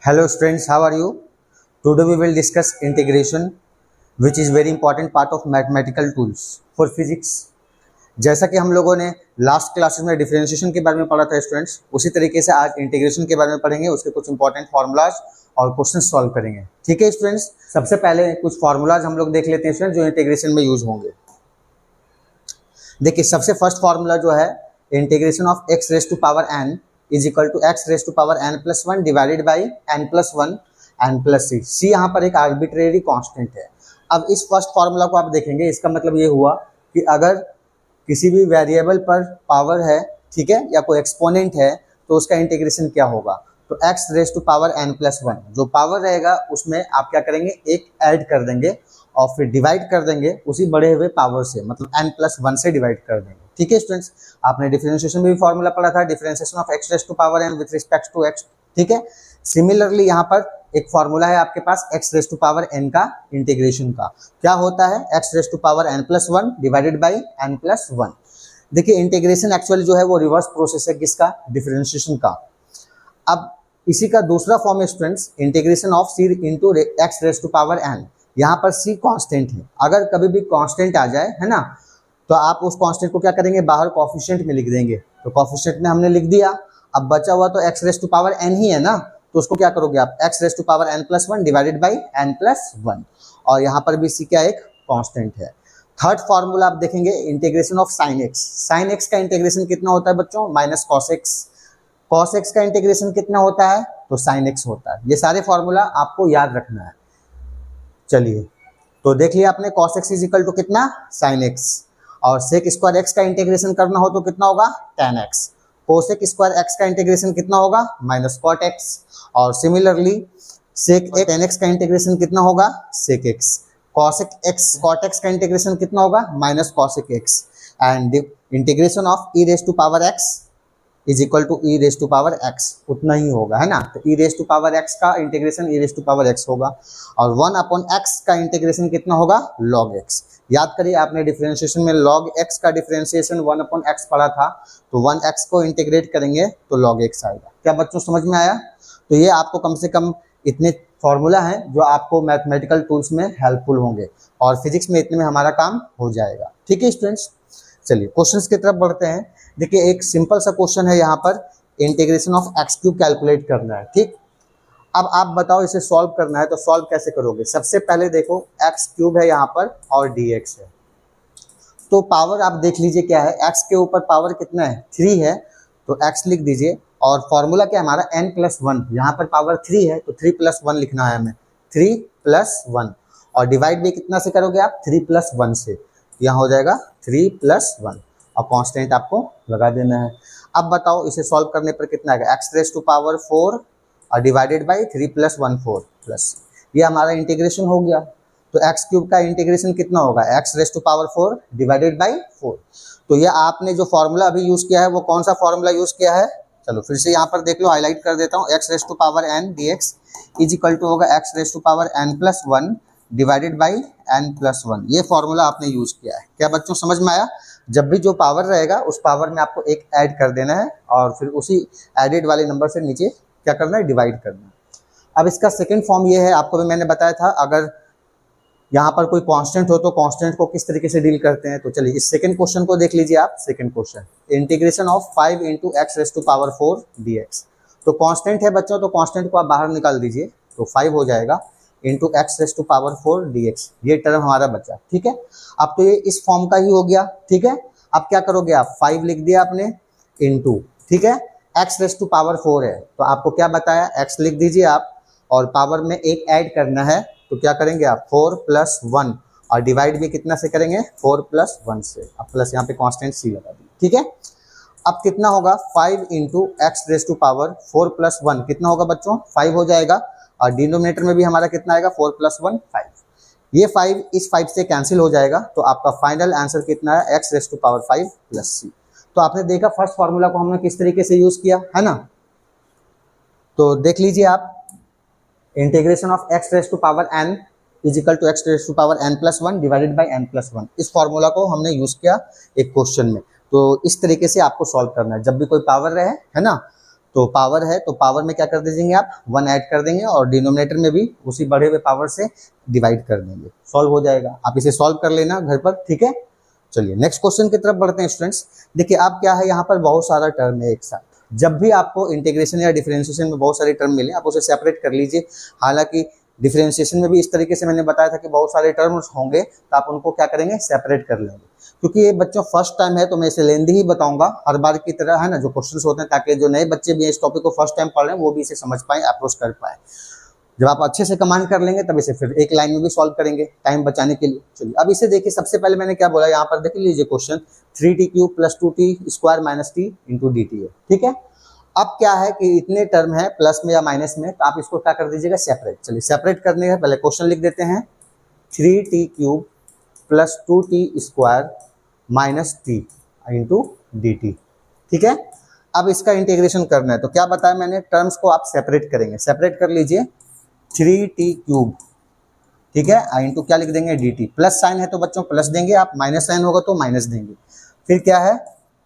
Hello students, how are you? Today we will discuss integration, which is very important part of mathematical tools for physics. जैसा कि हम लोगों ने last classes में differentiation के बारे में पढ़ा था स्टूडेंट्स, उसी तरीके से आज इंटीग्रेशन के बारे में पढ़ेंगे, उसके कुछ इंपॉर्टेंट फार्मूलाज और क्वेश्चन सॉल्व करेंगे। ठीक है स्टूडेंट्स, सबसे पहले कुछ फार्मूलाज हम लोग देख लेते हैं स्टूडेंट जो इंटीग्रेशन में यूज होंगे। देखिए सबसे फर्स्ट फार्मूला जो है integration of x raise to power N is equal to x raise to power N plus one divided by N plus one N plus C. C यहाँ पर एक आर्बिट्रेरी कांस्टेंट है। अब इस फर्स्ट फार्मूला को आप देखेंगे, इसका मतलब ये हुआ कि अगर किसी भी वेरिएबल पर पावर है, ठीक है, या कोई एक्सपोनेंट है तो उसका इंटीग्रेशन क्या होगा, तो x raise to power N plus one, जो पावर रहेगा उसमें आप क्या करेंगे, एक ऐड कर देंगे और फिर डिवाइड कर देंगे उसी बढ़े हुए पावर से, मतलब एन प्लस वन से डिवाइड कर देंगे। ठीक है स्टूडेंट्स, आपने डिफरेंशिएशन में भी फॉर्मूला पढ़ा था, differentiation of x raise to power N with respect to X. ठीक है, सिमिलरली यहाँ पर एक फॉर्मूला है आपके पास X raise to power N का इंटीग्रेशन का, क्या होता है X raise to power N plus one divided by N plus one. देखिए इंटीग्रेशन एक्चुअली जो है वो रिवर्स प्रोसेस है किसका, डिफरेंशिएशन का। अब इसी का दूसरा फॉर्म है students integration of c into x raise to power n. यहाँ पर सी कांस्टेंट है, अगर कभी भी कांस्टेंट आ जाए, है ना, तो आप उस कांस्टेंट को क्या करेंगे, बाहर कोफिशिएंट में लिख देंगे। तो कोफिशिएंट में हमने लिख दिया, अब बचा हुआ तो x raise to power N ही है ना, तो उसको क्या करोगे आप, X raise to power N plus one divided by N plus one, और यहाँ पर भी सी क्या एक कांस्टेंट है। थर्ड फार्मूला आप देखेंगे integration of sine x. Sine x का इंटीग्रेशन कितना होता है बच्चों, minus cos x. Cos x का इंटीग्रेशन कितना होता है, तो साइन एक्स होता है। ये सारे फार्मूला आपको याद रखना है। चलिए तो देख लिया आपने, cos x is equal to कितना, साइन एक्स, और सेक स्क्वायर एक्स का इंटीग्रेशन करना हो तो कितना होगा, tan x. Cosec square x का इंटीग्रेशन कितना होगा, माइनस कॉट एक्स, और सिमिलरली सेक टेन एक्स का इंटीग्रेशन कितना होगा, sec x. Cosec x cot x का इंटीग्रेशन कितना होगा, minus cosec x, and integration of e raise to power x is equal to e raise to power x, उतना ही होगा, है ना। तो e raise to power x का integration e raise to power x होगा, और वन अपॉन एक्स का इंटीग्रेशन कितना होगा, लॉग एक्स। याद करिए आपने डिफरेंशिएशन में लॉग एक्स का डिफरेंशिएशन वन अपॉन एक्स पढ़ा था, तो वन एक्स को इंटीग्रेट करेंगे तो लॉग एक्स आएगा। क्या बच्चों समझ में आया? तो ये आपको कम से कम इतने फॉर्मूला हैं जो आपको मैथमेटिकल टूल्स में हेल्पफुल होंगे, और फिजिक्स में इतने में हमारा काम हो जाएगा। ठीक है स्टूडेंट्स, चलिए क्वेश्चंस की तरफ बढ़ते हैं। देखिए एक सिंपल सा क्वेश्चन है यहाँ पर, integration of x cube calculate करना है। ठीक, अब आप बताओ इसे सॉल्व करना है तो सॉल्व कैसे करोगे। सबसे पहले देखो एक्स क्यूब है यहाँ पर और डी एक्स है, तो पावर आप देख लीजिए क्या है, एक्स के ऊपर पावर कितना है, 3 है, तो एक्स लिख दीजिए, और फॉर्मूला क्या है हमारा एन प्लस वन, यहाँ पर पावर 3 है तो 3 प्लस वन लिखना है हमें, 3 प्लस वन, और डिवाइड भी कितना से करोगे आप, 3 प्लस वन से, यहाँ हो जाएगा 3 प्लस वन, और कांस्टेंट आपको लगा देना है। अब बताओ इसे सॉल्व करने पर कितना आएगा, एक्स रेज टू पावर 4 और डिवाइडेड बाई 3 प्लस 1 4 प्लस, ये हमारा इंटीग्रेशन हो गया। तो एक्स क्यूब का इंटीग्रेशन कितना होगा, x raise to power 4 divided by 4। तो ये आपने जो फॉर्मूला अभी यूज किया है वो कौन सा फॉर्मूला यूज किया है, चलो फिर से यहाँ पर देख लो, हाईलाइट कर देता हूँ। X raise to power N D X is equal to होगा x raise to power N plus one divided by N plus one, ये फॉर्मूला आपने यूज किया है। क्या बच्चों समझ में आया? जब भी जो पावर रहेगा उस पावर में आपको एक ऐड कर देना है, और फिर उसी एडेड वाले नंबर से नीचे क्या करना है, डिवाइड करना है। अब इसका सेकंड फॉर्म ये है, आपको भी मैंने बताया था, अगर यहाँ पर कोई कांस्टेंट हो तो कांस्टेंट को किस तरीके से डील करते हैं। तो चलिए इस सेकंड क्वेश्चन को देख लीजिए आप। Second question integration of 5 into x raise to power 4 d x. तो कांस्टेंट है बच्चों, तो कांस्टेंट को आप बाहर निकाल दीजिए, तो 5 हो जाएगा into x raise to power 4 d x, ये टर्म हमारा बचा। ठीक है, अब तो ये इस फॉर्म का ही हो गया। ठीक है, अब क्या करोगे आप, 5 लिख दिया आपने इंटू, ठीक है, एक्स रेज टू पावर 4 है, तो आपको क्या बताया, एक्स लिख दीजिए आप, और पावर में एक ऐड करना है, तो क्या करेंगे आप, 4 प्लस 1, और डिवाइड भी कितना से करेंगे, 4 प्लस 1 से, अब प्लस यहाँ पे कांस्टेंट सी लगा दी। ठीक है, अब कितना होगा, 5 into x raise to power 4 plus 1 कितना होगा बच्चों, 5 हो जाएगा, और डिनोमिनेटर में भी हमारा कितना आएगा, 4 प्लस 1 5, ये 5 इस 5 से कैंसिल हो जाएगा, तो आपका फाइनल आंसर कितना है, X raise to power 5 plus C. तो आपने देखा फर्स्ट फार्मूला को हमने किस तरीके से यूज किया है ना। तो देख लीजिए आप, integration of x raise to power N is equal to x raise to power N plus one divided by N plus one, इस फॉर्मूला को हमने यूज किया एक क्वेश्चन में। तो इस तरीके से आपको सॉल्व करना है, जब भी कोई पावर रहे, है ना, तो पावर है तो पावर में क्या कर दीजिएंगे आप 1 ऐड कर देंगे और डिनोमिनेटर में भी उसी बढ़े हुए पावर से डिवाइड कर देंगे, सॉल्व हो जाएगा। आप इसे सॉल्व कर लेना घर पर, ठीक है। चलिए नेक्स्ट क्वेश्चन की तरफ बढ़ते हैं स्टूडेंट्स। देखिए आप क्या है, यहाँ पर बहुत सारा टर्म है एक साथ। जब भी आपको इंटीग्रेशन या डिफरेंशिएशन में बहुत सारे टर्म मिले आप उसे सेपरेट कर लीजिए। हालांकि डिफरेंशिएशन में भी इस तरीके से मैंने बताया था कि बहुत सारे टर्म्स होंगे तो आप उनको क्या करेंगे, सेपरेट कर लेंगे। क्योंकि ये बच्चों फर्स्ट टाइम है तो मैं इसे लेंदी ही बताऊंगा हर बार की तरह, है ना, जो क्वेश्चंस होते हैं, ताकि जो नए बच्चे भी इस टॉपिक को फर्स्ट टाइम पढ़ रहे हैं वो भी इसे समझ पाए, अप्रोच कर पाए। जब आप अच्छे से कमांड कर लेंगे तब इसे फिर एक लाइन में भी सॉल्व करेंगे टाइम बचाने के लिए। चलिए अब इसे देखिए, सबसे पहले मैंने क्या बोला, यहाँ पर देख लीजिए question 3t³ + 2t² - t × dt है, ठीक है। अब क्या है कि इतने टर्म है प्लस में या माइनस में, तो आप इसको क्या कर दीजिएगा, सेपरेट। चलिए सेपरेट करने का पहले क्वेश्चन लिख देते हैं, 3t³ + 2t² - t × dt, ठीक है। अब इसका इंटीग्रेशन करना है तो क्या बताया मैंने, टर्म्स को आप सेपरेट करेंगे। सेपरेट कर लीजिए 3t³, ठीक है, इंटू क्या लिख देंगे, dt। प्लस साइन है तो बच्चों प्लस देंगे आप, माइनस साइन होगा तो माइनस देंगे। फिर क्या है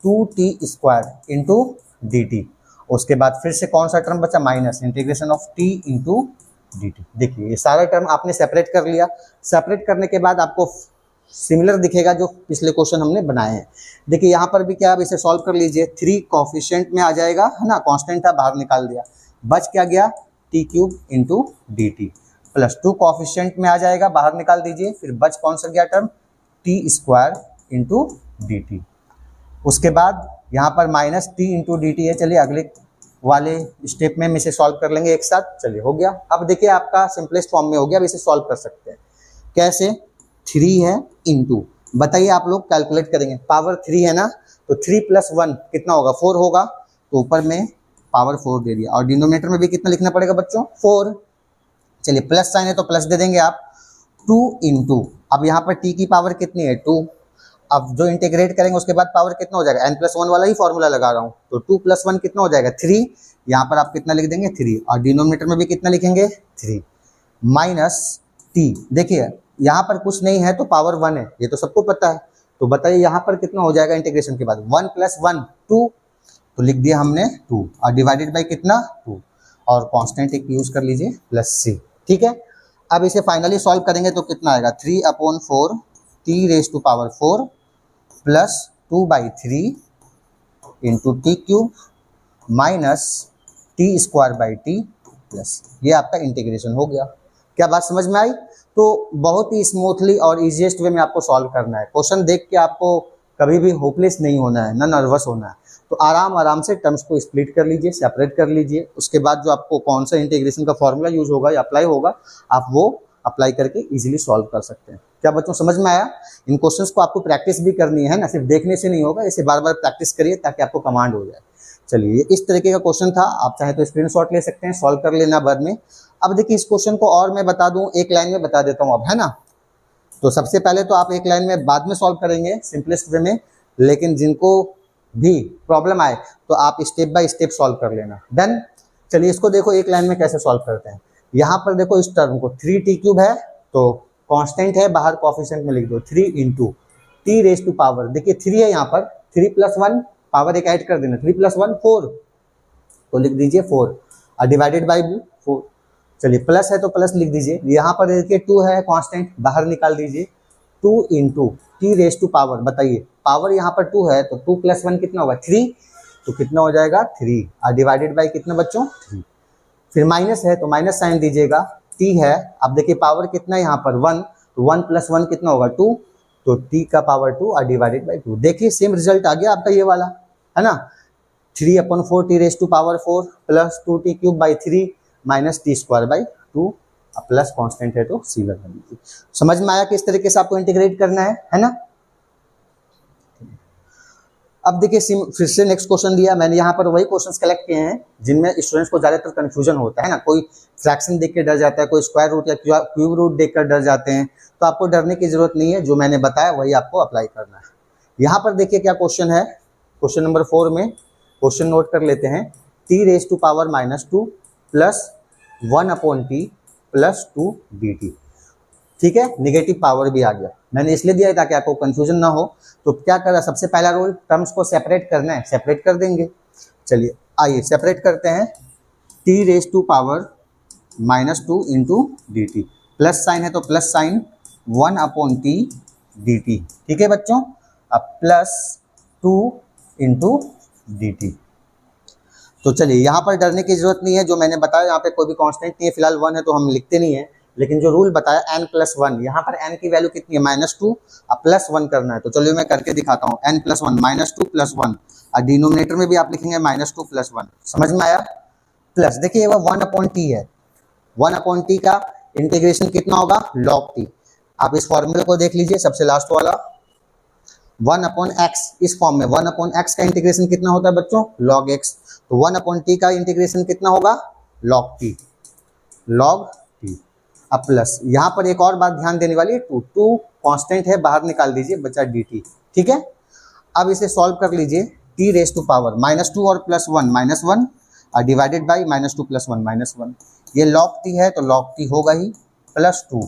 2t² × dt। उसके बाद फिर से कौन सा टर्म बचा, minus, integration of t × dt। देखिए ये सारा टर्म आपने सेपरेट कर लिया। सेपरेट करने के बाद आपको सिमिलर दिखेगा जो पिछले क्वेश्चन हमने बनाए हैं। देखिए यहाँ पर भी क्या, आप इसे सॉल्व कर लीजिए। 3 कोफिशिएंट में आ जाएगा, है ना, कांस्टेंट था बाहर निकाल दिया, बच क्या गया t³ × dt, प्लस 2 कोफिशिएंट में आ जाएगा, बाहर निकाल दीजिए, फिर बच कौन सा गया टर्म, t² × dt। उसके बाद यहाँ पर माइनस t × dt है। चलिए अगले वाले स्टेप में हम इसे सॉल्व कर लेंगे एक साथ। चलिए हो गया। अब देखिए आपका सिंपलेस्ट फॉर्म में हो गया। अब इसे सॉल्व कर सकते हैं कैसे, 3 है इंटू, बताइए आप लोग कैलकुलेट करेंगे, पावर 3 है ना, तो 3 + 1 कितना होगा, 4 होगा, तो ऊपर में पावर 4 दे दिया और डिनोमिनेटर में भी कितना लिखना पड़ेगा बच्चों, 4। चलिए प्लस साइन है तो प्लस दे देंगे आप, 2 × अब यहाँ पर t की पावर कितनी है, 2। अब जो इंटीग्रेट करेंगे उसके बाद पावर कितना हो जाएगा, n+1 वाला ही फॉर्मूला लगा रहा हूँ, तो 2 + 1 कितना हो जाएगा, 3। यहाँ पर आप कितना लिख देंगे, 3, और डिनोमिनेटर में भी कितना लिखेंगे, 3 माइनस t। देखिए यहाँ पर कुछ नहीं है तो पावर 1 है, ये तो सबको पता है। तो बताइए यहाँ पर कितना हो जाएगा इंटीग्रेशन के बाद, 1 + 1 2, तो लिख दिया हमने 2, और डिवाइडेड बाई कितना 2, और कांस्टेंट एक यूज कर लीजिए +c, ठीक है। अब इसे फाइनली सॉल्व करेंगे तो कितना आएगा, 3/4 t⁴ plus 2/3 × t³ minus t² plus, ये आपका इंटीग्रेशन हो गया। क्या बात समझ में आई? तो बहुत ही स्मूथली और इजीएस्ट वे में आपको सॉल्व करना है। क्वेश्चन देख के आपको कभी भी होपलेस नहीं होना है, ना नर्वस होना है। तो आराम से टर्म्स को स्प्लिट कर लीजिए, सेपरेट कर लीजिए। उसके बाद जो आपको कौन सा इंटीग्रेशन का फॉर्मूला यूज होगा या अप्लाई होगा, आप वो अप्लाई करके इजीली सॉल्व कर सकते हैं। क्या बच्चों समझ में आया? इन क्वेश्चंस को आपको प्रैक्टिस भी करनी है ना, सिर्फ देखने से नहीं होगा, इसे बार बार प्रैक्टिस करिए ताकि आपको कमांड हो जाए। चलिए इस तरीके का क्वेश्चन था, आप चाहे तो स्क्रीनशॉट ले सकते हैं, सॉल्व कर लेना बाद में। अब देखिए इस क्वेश्चन को और मैं बता दूं, एक लाइन में बता देता हूं अब, है ना। तो सबसे पहले तो आप एक लाइन में बाद में सॉल्व करेंगे सिंपलेस्ट वे में, लेकिन जिनको भी प्रॉब्लम आए तो आप स्टेप बाय स्टेप सॉल्व कर लेना। डन। चलिए इसको देखो एक लाइन में कैसे सॉल्व करते हैं। यहाँ पर देखो इस टर्म को 3t³ है तो कांस्टेंट है, बाहर कोएफिशिएंट में लिख दो 3 × t⁴ देखिए 3 है यहाँ पर, 3 + 1 पावर एक ऐड कर देना, 3 + 1 4, तो लिख दीजिए 4, और डिवाइडेड बाई 4। चलिए प्लस है तो प्लस लिख दीजिए। यहाँ पर देखिए 2 है कांस्टेंट, बाहर निकाल दीजिए, 2 × t⁴ बताइए, पावर यहाँ पर 2 है तो 2 + 1 कितना होगा 3, तो कितना हो जाएगा 3, और डिवाइडेड बाई कितना बच्चों 3। फिर माइनस है तो माइनस साइन दीजिएगा, t है, अब देखिए पावर कितना है यहाँ पर 1, तो 1 + 1 कितना होगा 2, तो t का पावर 2 और डिवाइडेड बाई 2। देखिए सेम रिजल्ट आ गया आपका ये वाला, है ना। 3/4 t⁴ plus 2t³ minus t²/2, plus constant है तो c लगा दीजिए। समझ में आया किस तरीके से आपको इंटीग्रेट करना है ना। अब देखिए फिर से नेक्स्ट क्वेश्चन दिया मैंने, यहाँ पर वही क्वेश्चंस कलेक्ट किए हैं जिनमें स्टूडेंट्स को ज्यादातर कंफ्यूजन होता है ना। कोई फ्रैक्शन देख के डर जाता है, कोई स्क्वायर रूट या क्यूब रूट देखकर डर जाते हैं, तो आपको डरने की जरूरत नहीं है, जो मैंने बताया वही आपको अप्लाई करना है। यहाँ पर देखिए क्या क्वेश्चन है, क्वेश्चन नंबर 4 में क्वेश्चन नोट कर लेते हैं, t⁻² plus 1/t plus 2 dt, ठीक है। नेगेटिव पावर भी आ गया, मैंने इसलिए दिया है ताकि आपको कंफ्यूजन ना हो। तो क्या करा, सबसे पहला रूल टर्म्स को सेपरेट करना है, सेपरेट कर देंगे। चलिए आइए सेपरेट करते हैं, t raise to power -2 into d t, plus sine है तो प्लस साइन 1/t dt, ठीक है बच्चों। अब +2 इंटू डी टी। तो चलिए यहाँ पर डरने की जरूरत नहीं है, जो मैंने बताया यहाँ पे कोई भी कांस्टेंट नहीं है, फिलहाल 1 है तो हम लिखते नहीं है, लेकिन जो रूल बताया n+1, यहाँ पर n की वैल्यू कितनी है -2, अब +1 करना है, तो चलिए मैं करके दिखाता हूँ। n+1 -2 +1, और डिनोमिनेटर में भी आप लिखेंगे -2 +1, समझ में आया। प्लस देखिए वह 1/t है, 1/t का इंटीग्रेशन कितना होगा log t। आप इस फॉर्मूले को देख लीजिए, सबसे लास्ट वाला 1/x, इस फॉर्म में 1/x का इंटीग्रेशन कितना होता है बच्चों log x, तो 1/t का इंटीग्रेशन कितना होगा log t, log t। अब प्लस यहाँ पर एक और बात ध्यान देने वाली है, 2 कांस्टेंट है, बाहर निकाल दीजिए, बचा dt, ठीक है। अब इसे सॉल्व कर लीजिए, t रेज टू पावर -2 और +1 -1 और डिवाइडेड बाई -2 + 1 -1, ये log t है तो log t होगा ही +2।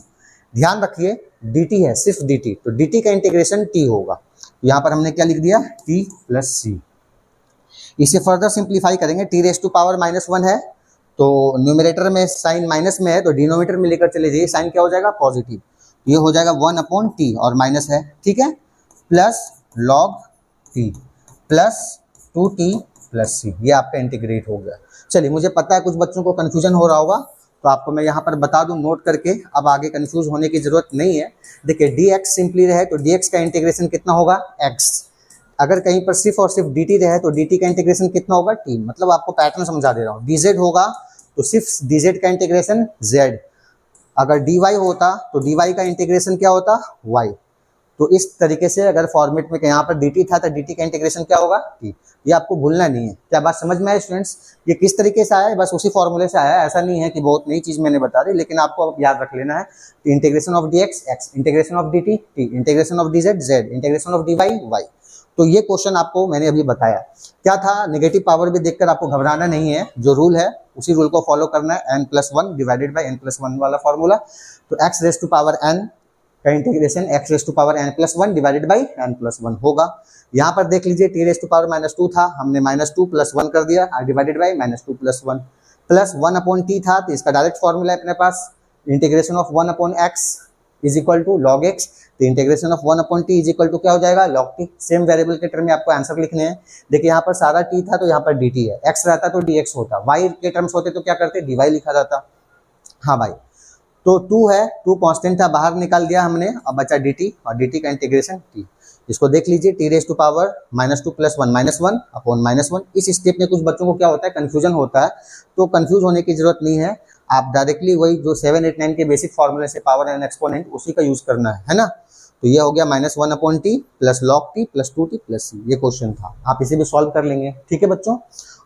ध्यान रखिए dt है, सिर्फ dt, तो dt का इंटीग्रेशन t होगा, यहाँ पर हमने क्या लिख दिया t + c। इसे फर्दर सिंप्लीफाई करेंगे, t रेज टू पावर -1 है तो न्यूमरेटर में साइन माइनस में है, तो डिनोमिनेटर में लेकर चले जाइए, साइन क्या हो जाएगा पॉजिटिव, ये हो जाएगा 1/t और माइनस है, ठीक है, plus log t plus 2t + c, ये आपका इंटीग्रेट हो गया। चलिए मुझे पता है कुछ बच्चों को कन्फ्यूजन हो रहा होगा, तो आपको मैं यहाँ पर बता दूं नोट करके, अब आगे कन्फ्यूज होने की जरूरत नहीं है। देखिए dx सिंपली रहे तो dx का इंटीग्रेशन कितना होगा x, अगर कहीं पर सिर्फ और सिर्फ dt रहे तो dt का इंटीग्रेशन कितना होगा t, मतलब आपको पैटर्न समझा दे रहा हूँ। dz होगा तो सिर्फ dz का इंटीग्रेशन z, अगर dy होता तो dy का इंटीग्रेशन क्या होता y। तो इस तरीके से अगर फॉर्मेट में यहाँ पर dt था तो dt का इंटीग्रेशन क्या होगा t, ये आपको भूलना नहीं है। क्या बात समझ में आए स्टूडेंट्स, ये किस तरीके से आया है, बस उसी फॉर्मूले से आया है, ऐसा नहीं है कि बहुत नई चीज मैंने बता दी, लेकिन आपको अब याद रख लेना है। Integration of dx x, integration of dt t, integration of dz z, integration of dy y। तो ये क्वेश्चन आपको मैंने अभी बताया क्या था, नेगेटिव पावर भी देखकर आपको घबराना नहीं है, जो रूल है उसी रूल को फॉलो करना है, n+1 डिवाइडेड बाई n+1 वाला फॉर्मूला। तो x raise to power n का integration x raise to power n+1 divided by n+1 होगा। यहाँ पर देख लीजिए t रेज टू पावर -2 था, हमने -2 + 1 कर दिया, डिवाइडेड बाई -2 + 1, प्लस 1/t था तो इसका डायरेक्ट फॉर्मूला है अपने पास, integration of 1/x is equal to log x, तो integration of 1/t is equal to क्या हो जाएगा log t। सेम वेरिएबल के टर्म में आपको आंसर लिखने हैं। देखिए यहाँ पर सारा t था तो यहाँ पर dt है, x रहता तो dx होता, y के टर्म्स होते तो क्या करते dy लिखा जाता। हाँ भाई, तो 2 है, 2 कांस्टेंट था, बाहर निकाल दिया हमने, अब बचा dt और dt का इंटीग्रेशन t। इसको देख लीजिए, t रेज टू पावर -2 + 1 -1/-1। इस स्टेप में कुछ बच्चों को क्या होता है कंफ्यूजन होता है, तो कंफ्यूज होने की जरूरत नहीं है, आप डायरेक्टली वही जो 7, 8, 9 के बेसिक फॉर्मूले से पावर एंड एक्सपोनेंट उसी का यूज करना है ना। तो ये हो गया -1/t plus log t plus 2t plus c, ये क्वेश्चन था, आप इसे भी सॉल्व कर लेंगे, ठीक है बच्चों।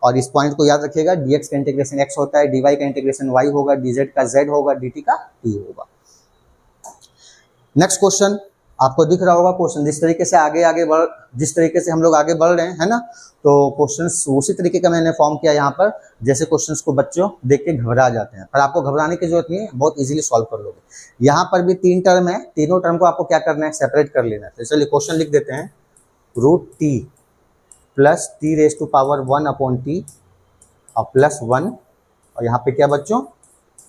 और इस पॉइंट को याद रखिएगा, dx का इंटीग्रेशन x होता है, dy का इंटीग्रेशन y होगा, dz का z होगा, dt का t होगा। नेक्स्ट क्वेश्चन आपको दिख रहा होगा, क्वेश्चन जिस तरीके से जिस तरीके से हम लोग आगे बढ़ रहे हैं, है ना, तो क्वेश्चंस उसी तरीके का मैंने फॉर्म किया यहाँ पर, जैसे क्वेश्चंस को बच्चों देख के घबरा जाते हैं, पर आपको घबराने की जरूरत नहीं है, बहुत इजीली सॉल्व कर लोगे। यहाँ पर भी 3 टर्म है, तीनों टर्म को आपको क्या करना है सेपरेट कर लेना है। तो चलिए क्वेश्चन लिख देते हैं, √t plus t raise to power 1/t और प्लस 1, और यहाँ पे क्या बच्चों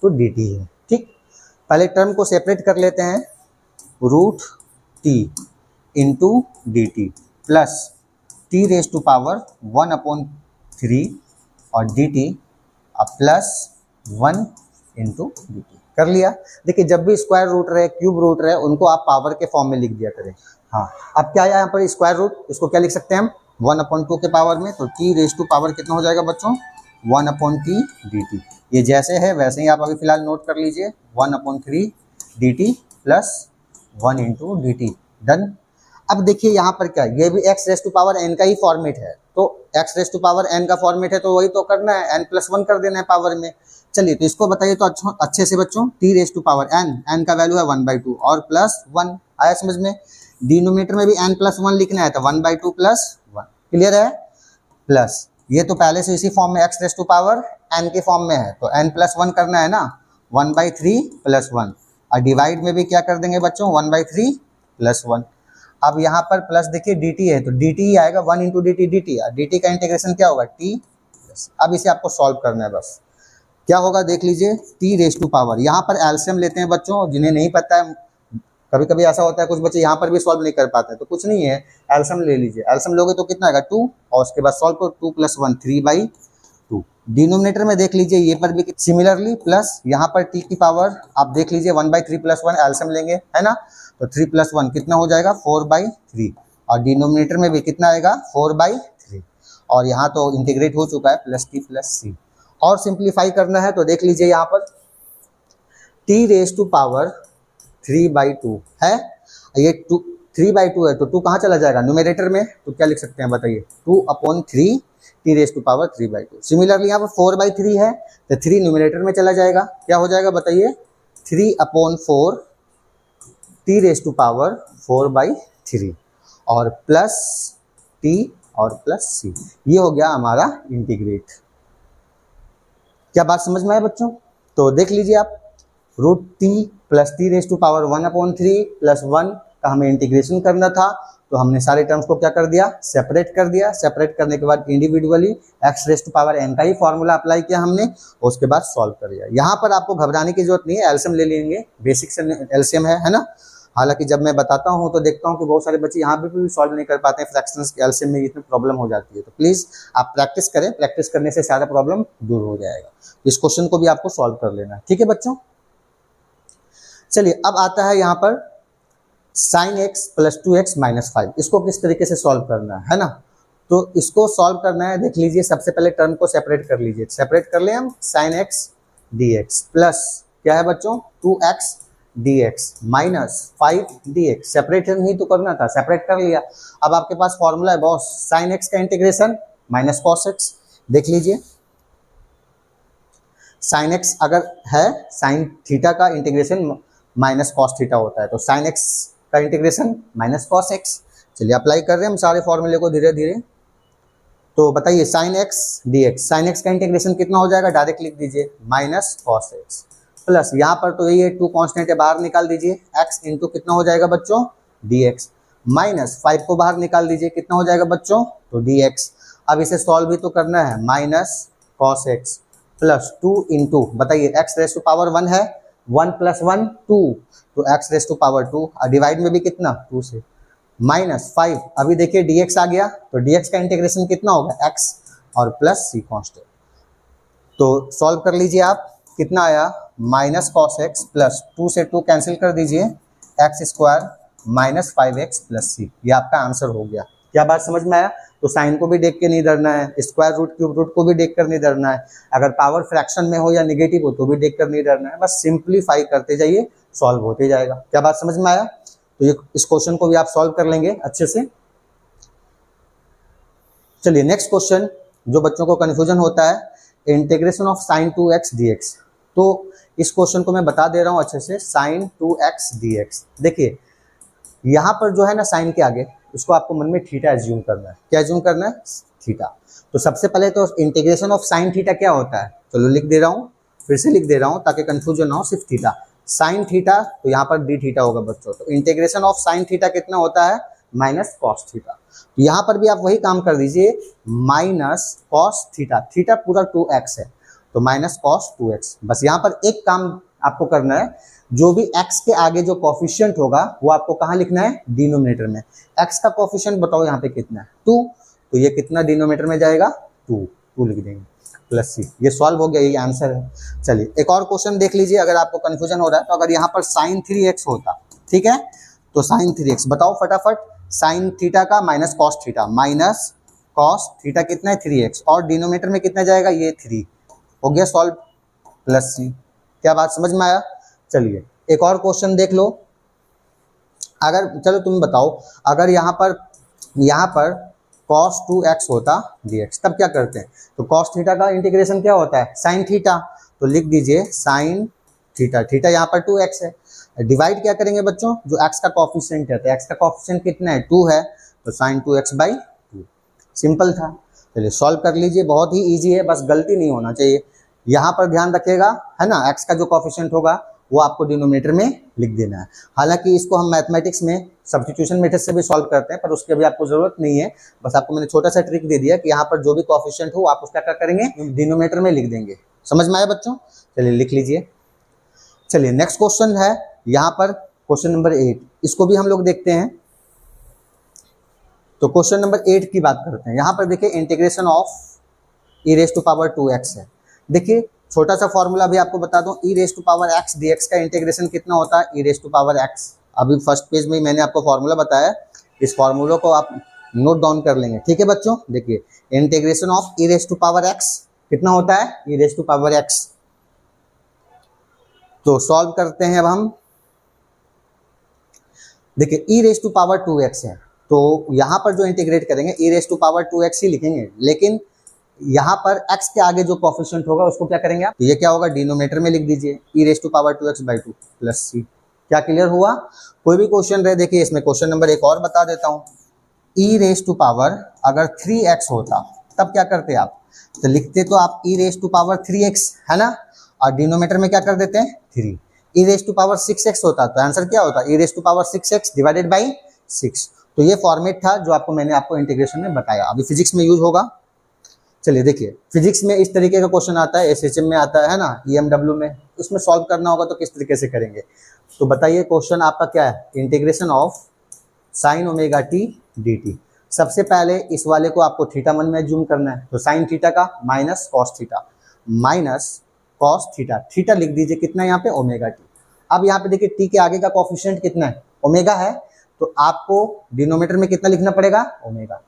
तो dt है, ठीक। पहले टर्म को सेपरेट कर लेते हैं, √t into dt plus t raise to power 1/3 और dt और प्लस 1 इंटू dt कर लिया। देखिए जब भी स्क्वायर रूट रहे, क्यूब रूट रहे, उनको आप पावर के फॉर्म में लिख दिया करें। हाँ, अब क्या है यहाँ पर स्क्वायर रूट, इसको क्या लिख सकते हैं हम 1/2 के पावर में, तो t रेज टू पावर कितना हो जाएगा बच्चों 1/t dt। ये जैसे है वैसे ही आप अभी फिलहाल नोट कर लीजिए, 1/3 dt plus 1 into dt, done. अब देखिए यहाँ पर क्या, ये भी x raise to power n का ही फॉर्मेट है, तो x raise to power n का फॉर्मेट है तो वही तो करना है, n+1 कर देना है पावर में। चलिए तो इसको बताइए तो अच्छे से बच्चों, t raise to power n का वैल्यू है 1/2 और प्लस 1, आया समझ में। डिनोमिनेटर में भी n+1 लिखना है तो 1/2 प्लस 1, क्लियर है। प्लस ये तो पहले से इसी फॉर्म में x raise to power n के फॉर्म में है, तो n+1 करना है ना, 1/3 प्लस 1, और डिवाइड में भी क्या कर देंगे बच्चों 1/3 प्लस 1। अब यहाँ पर प्लस देखिए dt है तो dt ही आएगा, 1 इंटू dt dt, और dt का इंटीग्रेशन क्या होगा t अच्छे। अब इसे आपको सॉल्व करना है बस। क्या होगा देख लीजिए, टी रेज टू पावर, यहाँ पर एलसीएम लेते हैं बच्चों, जिन्हें नहीं पता है, कभी कभी ऐसा होता है कुछ बच्चे यहाँ पर भी सॉल्व नहीं कर पाते हैं, तो कुछ नहीं है, एलसीएम ले लीजिए। एलसीएम लोगे तो कितना आएगा 2, और उसके बाद सॉल्व करो, 2 + 1 3/2। डिनोमिनेटर में देख लीजिए ये पर भी सिमिलरली प्लस, यहाँ पर टी की पावर आप देख लीजिए 1/3 + 1 एलसीएम लेंगे, है ना, तो 3 + 1 कितना हो जाएगा 4/3, और डिनोमिनेटर में भी कितना आएगा 4/3, और यहाँ तो इंटीग्रेट हो चुका है +t + c। और सिंप्लीफाई करना है तो देख लीजिए यहाँ पर t रेज टू पावर 3/2 है, ये 3/2 है, तो 2 कहाँ चला जाएगा न्यूमरेटर में, तो क्या लिख सकते हैं बताइए, 2/3 t raise to power 3/2। Similarly यहाँ पर 4/3 है, तो 3 न्यूमरेटर में चला जाएगा, क्या हो जाएगा बताइए, 3/4 t रेज टू पावर 4/3, और प्लस t और प्लस c, ये हो गया हमारा इंटीग्रेट। क्या बात समझ में आया बच्चों? तो देख लीजिए आप, √t + t raise to power 1/3 + 1 का हमें इंटीग्रेशन करना था, तो हमने सारे टर्म्स को क्या कर दिया, सेपरेट कर दिया। सेपरेट करने के बाद individually x raise to power n का ही फॉर्मूला अप्लाई किया हमने, उसके बाद सॉल्व कर दिया। यहाँ पर आपको घबराने की जरूरत नहीं है, एलसीएम ले लेंगे, बेसिक से एलसीएम है ना। हालांकि जब मैं बताता हूँ तो देखता हूँ कि बहुत सारे बच्चे यहाँ पे भी सॉल्व नहीं कर पाते हैं, फ्रैक्शंस के एलसीएम में इतनी प्रॉब्लम हो जाती है। तो प्लीज़ आप प्रैक्टिस करें, प्रैक्टिस करने से सारा प्रॉब्लम दूर हो जाएगा। इस क्वेश्चन को भी आपको सॉल्व कर लेना है, ठीक है बच्चों। चलिए अब आता है यहाँ पर sin x + 2x - 5, इसको किस तरीके से सॉल्व करना है ना। तो इसको सॉल्व करना है, देख लीजिए सबसे पहले टर्म को सेपरेट कर लीजिए, सेपरेट कर ले हम, sin x dx प्लस क्या है बच्चों 2x dx minus 5 dx, separation ही तो करना था, सेपरेट कर लिया। अब आपके पास फॉर्मूला है बॉस, sin x का इंटीग्रेशन माइनस cos x, देख लीजिए sin x अगर है, sin थीटा का इंटीग्रेशन माइनस cos थीटा होता है, तो sin x का इंटीग्रेशन माइनस cos x। चलिए अप्लाई कर रहे हैं हम सारे फॉर्मूले को धीरे धीरे। तो बताइए sin x dx, sin x का इंटीग्रेशन कितना हो जाएगा, डायरेक्ट लिख दीजिए माइनस cos x, प्लस यहाँ पर तो यही है 2 कांस्टेंट है, बाहर निकाल दीजिए, x इंटू कितना हो जाएगा बच्चों dx, माइनस 5 को बाहर निकाल दीजिए, कितना हो जाएगा बच्चों तो dx। अब इसे सॉल्व भी तो करना है, minus cos x plus 2 into बताइए x रेज टू पावर 1 है, 1 + 1 2, तो x raise to power 2, divide में भी कितना 2 से, माइनस 5, अभी देखिए dx आ गया, तो dx का इंटीग्रेशन कितना होगा x और प्लस c कांस्टेंट। तो सॉल्व कर लीजिए आप, कितना आया माइनस cos x प्लस 2 से 2 कैंसिल कर दीजिए, x² minus 5x plus c, ये आपका आंसर हो गया। क्या बात समझ में आया? तो साइन को भी देख के नहीं डरना है, स्क्वायर रूट क्यूब रूट को भी देख कर नहीं डरना है, अगर पावर फ्रैक्शन में हो या नेगेटिव हो तो भी देख कर नहीं डरना है, बस सिंप्लीफाई करते जाइए, सॉल्व होते जाएगा। क्या बात समझ में आया? तो ये इस क्वेश्चन को भी आप सॉल्व कर लेंगे अच्छे से। चलिए नेक्स्ट क्वेश्चन, जो बच्चों को कंफ्यूजन होता है, integration of sin 2x dx। तो इस क्वेश्चन को मैं बता दे रहा हूं अच्छे से, sin 2x dx। देखिए यहाँ पर जो है ना साइन के आगे, इसको आपको मन में थीटा एज्यूम करना है। क्या एज्यूम करना है? थीटा। तो सबसे पहले तो इंटीग्रेशन ऑफ साइन थीटा क्या होता है, चलो लिख दे रहा हूँ, फिर से लिख दे रहा हूँ ताकि कंफ्यूजन ना हो, सिर्फ थीटा, साइन थीटा, तो यहाँ पर डी थीटा होगा बच्चों। तो इंटीग्रेशन ऑफ साइन थीटा कितना होता है, माइनस कॉस थीटा। तो यहाँ पर भी आप वही काम कर दीजिए, माइनस कॉस थीटा, थीटा पूरा 2x है, तो माइनस कॉस 2x। बस यहाँ पर एक काम आपको करना है, जो भी x के आगे जो कोफिशिएंट होगा वो आपको कहाँ लिखना है, डिनोमिनेटर में। x का कोफिशिएंट बताओ यहाँ पे कितना है, 2, तो ये कितना डिनोमिनेटर में जाएगा, 2 लिख देंगे, प्लस c। ये सॉल्व हो गया, ये आंसर है। चलिए एक और क्वेश्चन देख लीजिए, अगर आपको कंफ्यूजन हो रहा है तो अगर यहाँ पर sin 3x होता, ठीक है, तो sin 3x बताओ फटाफट, sin थीटा का minus cos theta, minus cos theta कितना है 3x, और डिनोमिनेटर में कितना जाएगा, ये 3, हो गया सॉल्व, प्लस c। क्या बात समझ में आया? चलिए एक और क्वेश्चन देख लो, अगर चलो तुम बताओ, अगर यहाँ पर cos 2x होता dx, तब क्या करते हैं? तो cos थीटा का इंटीग्रेशन क्या होता है, sin थीटा, तो लिख दीजिए sin थीटा, थीटा यहाँ पर 2x है, डिवाइड क्या करेंगे बच्चों, जो x का कोफिशिएंट है, तो x का कोफिशिएंट कितना है, 2 है, तो sin 2x/2, सिंपल था। चलिए सॉल्व कर लीजिए, बहुत ही ईजी है, बस गलती नहीं होना चाहिए। यहाँ पर ध्यान रखिएगा, है ना, x का जो कोफिशिएंट होगा वो आपको डिनोमिनेटर में लिख देना है। हालांकि इसको हम मैथमेटिक्स में सब्स्टिट्यूशन मेथड से भी सॉल्व करते हैं, पर उसकी अभी आपको जरूरत नहीं है। बस आपको मैंने छोटा सा ट्रिक दे दिया कि यहाँ पर जो भी कोएफिशिएंट हो आप उसका क्या करेंगे, डिनोमिनेटर में लिख देंगे। समझ में आया बच्चों? चलिए लिख लीजिए। चलिए नेक्स्ट क्वेश्चन है यहाँ पर क्वेश्चन नंबर 8, इसको भी हम लोग देखते हैं। तो क्वेश्चन नंबर 8 की बात करते हैं। यहाँ पर देखिए integration of e raise to power 2x है। देखिए छोटा सा फॉर्मूला भी आपको बता दूं, e raise to power x dx का इंटीग्रेशन कितना होता है, e raise to power x। अभी फर्स्ट पेज में मैंने आपको फॉर्मूला बताया, इस फॉर्मूला को आप नोट डाउन कर लेंगे। ठीक है बच्चों, देखिए integration of e raise to power x कितना होता है, e raise to power x। तो सॉल्व करते हैं अब हम। देखिए e raise to power 2x है, तो यहाँ पर जो इंटीग्रेट करेंगे e raise to power 2x ही लिखेंगे, लेकिन यहाँ पर x के आगे जो कोएफिशिएंट होगा उसको क्या करेंगे आप, तो ये क्या होगा, डिनोमिनेटर में लिख दीजिए e raise to power 2x/2 plus c। क्या क्लियर हुआ? कोई भी क्वेश्चन रहे, देखिए इसमें क्वेश्चन नंबर एक और बता देता हूँ। e रेज़ टू पावर अगर 3x होता तब क्या करते आप, तो लिखते तो आप e raise to power 3x है ना, और डिनोमिनेटर में क्या कर देते हैं 3। e raise to power 6x होता तो आंसर क्या होता, e raise to power 6x divided by 6। तो ये फॉर्मेट था जो मैंने आपको इंटीग्रेशन में बताया, अभी फिजिक्स में यूज होगा। चलिए देखिए फिजिक्स में इस तरीके का क्वेश्चन आता है, एसएचएम में आता है ना, ईएमडब्ल्यू में, उसमें सॉल्व करना होगा तो किस तरीके से करेंगे। तो बताइए क्वेश्चन आपका क्या है, integration of sine omega T dt। सबसे पहले इस वाले को आपको थीटा मन में जूम करना है, तो साइन थीटा का माइनस कॉस थीटा, थीटा लिख दीजिए कितना है यहाँ पे, ओमेगा टी। अब यहाँ पे देखिए टी के आगे का कोएफिशिएंट कितना है, ओमेगा है, तो आपको डिनोमिनेटर में कितना लिखना पड़ेगा, ओमेगा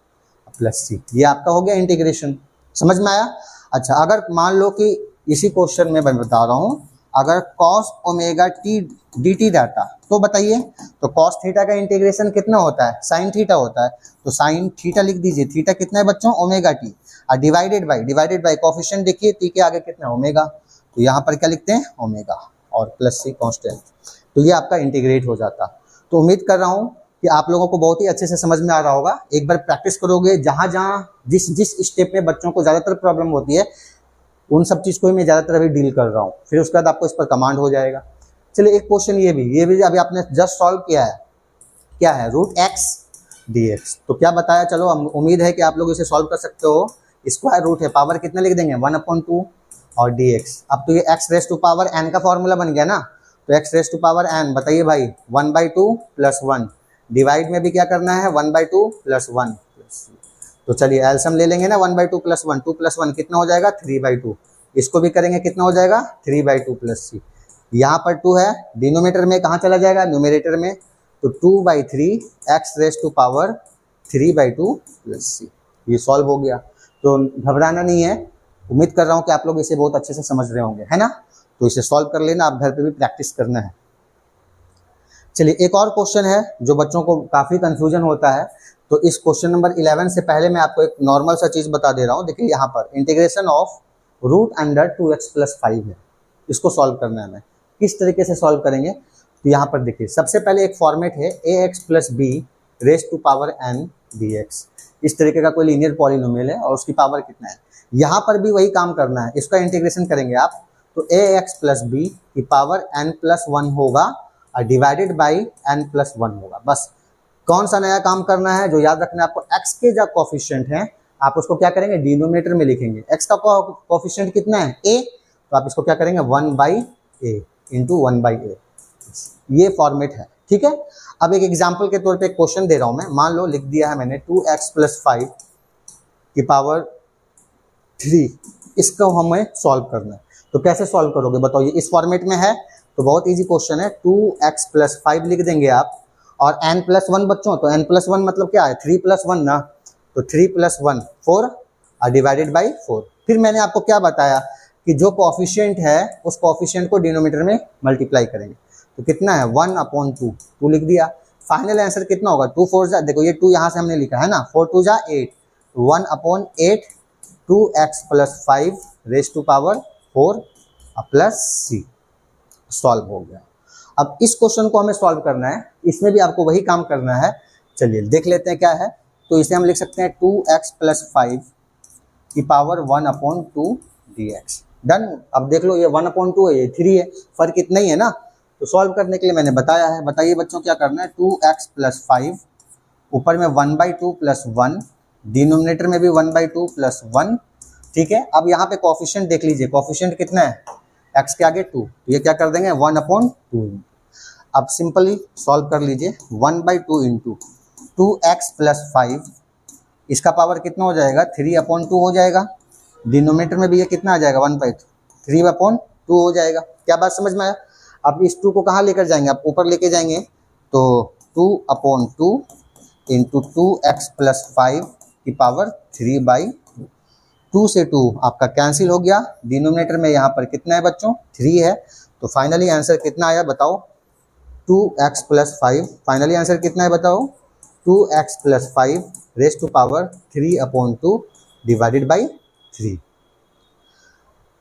प्लस सी। ये आपका हो गया इंटीग्रेशन। समझ में आया? अच्छा, अगर मान लो कि इसी क्वेश्चन में मैं बता रहा हूँ, अगर cos omega T dt data, तो बताइए तो कॉस थीटा का इंटीग्रेशन कितना होता है, साइन थीटा होता है, तो साइन थीटा लिख दीजिए, थीटा कितना है बच्चों, ओमेगा टी, और डिवाइडेड बाई कोएफिशिएंट देखिए टी के आगे कितना है, ओमेगा, तो यहाँ पर क्या लिखते हैं, ओमेगा और प्लस सी कांस्टेंट। तो ये आपका इंटीग्रेट हो जाता। तो उम्मीद कर रहा हूँ कि आप लोगों को बहुत ही अच्छे से समझ में आ रहा होगा। एक बार प्रैक्टिस करोगे, जहाँ जिस स्टेप में बच्चों को ज़्यादातर प्रॉब्लम होती है, उन सब चीज़ को ही मैं ज़्यादातर अभी डील कर रहा हूँ, फिर उसके बाद आपको इस पर कमांड हो जाएगा। चलिए एक क्वेश्चन ये भी अभी आपने जस्ट सॉल्व किया है, क्या है, √x dx। तो क्या बताया, चलो उम्मीद है कि आप लोग इसे सॉल्व कर सकते हो। स्क्वायर रूट है, पावर कितना लिख देंगे, 1/2 और dx। अब तो ये x raise to power n का फॉर्मूला बन गया ना, तो x raise to power n, बताइए भाई 1/2 + 1, डिवाइड में भी क्या करना है, 1/2 + 1 +c। तो चलिए एलसीएम ले लेंगे ना, 1/2 + 1, 2 + 1 कितना हो जाएगा, 3/2। इसको भी करेंगे, कितना हो जाएगा, 3/2 + c। यहाँ पर 2 है, डिनोमिनेटर में कहाँ चला जाएगा, न्यूमरेटर में, तो 2/3 x raise to power 3/2 + c। ये सॉल्व हो गया। तो घबराना नहीं है, उम्मीद कर रहा हूँ कि आप लोग इसे बहुत अच्छे से समझ रहे होंगे, है ना। तो इसे सॉल्व कर लेना, आप घर पे भी प्रैक्टिस करना है। चलिए एक और क्वेश्चन है जो बच्चों को काफ़ी कंफ्यूजन होता है, तो इस क्वेश्चन नंबर 11 से पहले मैं आपको एक नॉर्मल सा चीज़ बता दे रहा हूँ। देखिए यहाँ पर इंटीग्रेशन ऑफ √2x + 5 है, इसको सॉल्व करना है। मैं किस तरीके से सॉल्व करेंगे, तो यहाँ पर देखिए सबसे पहले एक फॉर्मेट है ax + b raise to power n dx। इस तरीके का कोई लीनियर पॉलिनोमियल है और उसकी पावर कितना है, यहाँ पर भी वही काम करना है, इसका इंटीग्रेशन करेंगे आप, तो ax + b की पावर n+1 होगा और डिवाइडेड बाई n+1 होगा। बस कौन सा नया काम करना है, जो याद रखना है आपको, x के जो कोएफिशिएंट हैं आप उसको क्या करेंगे, डिनोमिनेटर में लिखेंगे। x का कोएफिशिएंट कितना है, a, तो आप इसको क्या करेंगे, 1/a इंटू 1/a। ये फॉर्मेट है, ठीक है। अब एक एग्जाम्पल के तौर पे क्वेश्चन दे रहा हूं मैं, मान लो लिख दिया है मैंने 2x + 5 की पावर 3, इसको हमें सॉल्व करना है। तो कैसे सॉल्व करोगे बताओ, ये इस फॉर्मेट में है, तो बहुत इजी क्वेश्चन है। 2x + 5 लिख देंगे आप, और n+1 बच्चों, तो n+1 मतलब क्या है, 3 + 1 ना, तो 3 + 1 4 और डिवाइडेड बाई 4। फिर मैंने आपको क्या बताया कि जो कोएफिशिएंट है उस कोएफिशिएंट को डिनोमिनेटर में मल्टीप्लाई करेंगे, तो कितना है, 1/2, 2 लिख दिया। फाइनल आंसर कितना होगा, 2 4 जा, देखो ये 2 यहाँ से हमने लिखा है ना, 4 2 जा 8, 1/8 2x + 5 raise to power 4 plus c। Solve हो गया। अब इस क्वेश्चन को हमें सॉल्व करना है, इसमें भी आपको वही काम करना है। चलिए देख लेते हैं क्या है। तो इसे हम लिख सकते हैं 2x + 5 की पावर 1/2 dx। डन। अब देख लो ये 1/2 है, ये 3 है, फर्क इतना ही है ना, तो सॉल्व करने के लिए मैंने बताया है, बताइए बच्चों क्या करना है। 2x प्लस 5, ऊपर में 1/2 प्लस 1, डिनोमिनेटर में भी 1/2 प्लस 1, ठीक है। अब यहाँ पे कोफिशिएंट देख लीजिए, कोफिशिएंट कितना है, x के आगे 2, तो ये क्या कर देंगे 1/2। अब सिंपली सॉल्व कर लीजिए, 1/2 इंटू 2x प्लस 5, इसका पावर कितना हो जाएगा 3/2 हो जाएगा। डिनोमिनेटर में भी ये कितना आ जाएगा 1/2, 3/2 हो जाएगा। क्या बात समझ में आया। अब इस 2 को कहाँ लेकर जाएंगे, आप ऊपर लेके जाएंगे, तो 2/2 इंटू 2x प्लस 5 की पावर 3/2 से 2 आपका कैंसिल हो गया। डिनोमिनेटर में यहाँ पर कितना है बच्चों 3 है, तो फाइनली आंसर कितना आया बताओ 2x प्लस 5। फाइनली आंसर कितना है बताओ 2x plus 5 raise to power 3/2 divided by 3।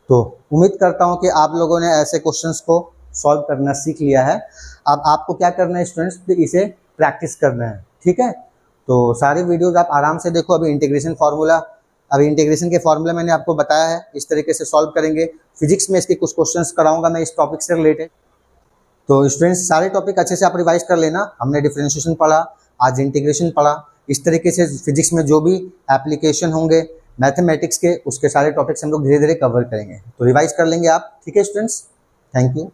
तो उम्मीद करता हूँ कि आप लोगों ने ऐसे क्वेश्चंस को सॉल्व करना सीख लिया है। अब आपको क्या करना है स्टूडेंट्स, इसे प्रैक्टिस करना है, ठीक है। तो सारे वीडियोस आप आराम से देखो। अभी इंटीग्रेशन के फार्मूला मैंने आपको बताया है, इस तरीके से सॉल्व करेंगे। फिजिक्स में इसके कुछ क्वेश्चंस कराऊंगा मैं इस टॉपिक से रिलेटेड। तो स्टूडेंट्स सारे टॉपिक अच्छे से आप रिवाइज कर लेना। हमने डिफरेंशिएशन पढ़ा, आज इंटीग्रेशन पढ़ा, इस तरीके से फिजिक्स में जो भी एप्लीकेशन होंगे मैथमेटिक्स के, उसके सारे टॉपिक्स हम लोग धीरे धीरे कवर करेंगे। तो रिवाइज कर लेंगे आप, ठीक है स्टूडेंट्स। Thank you.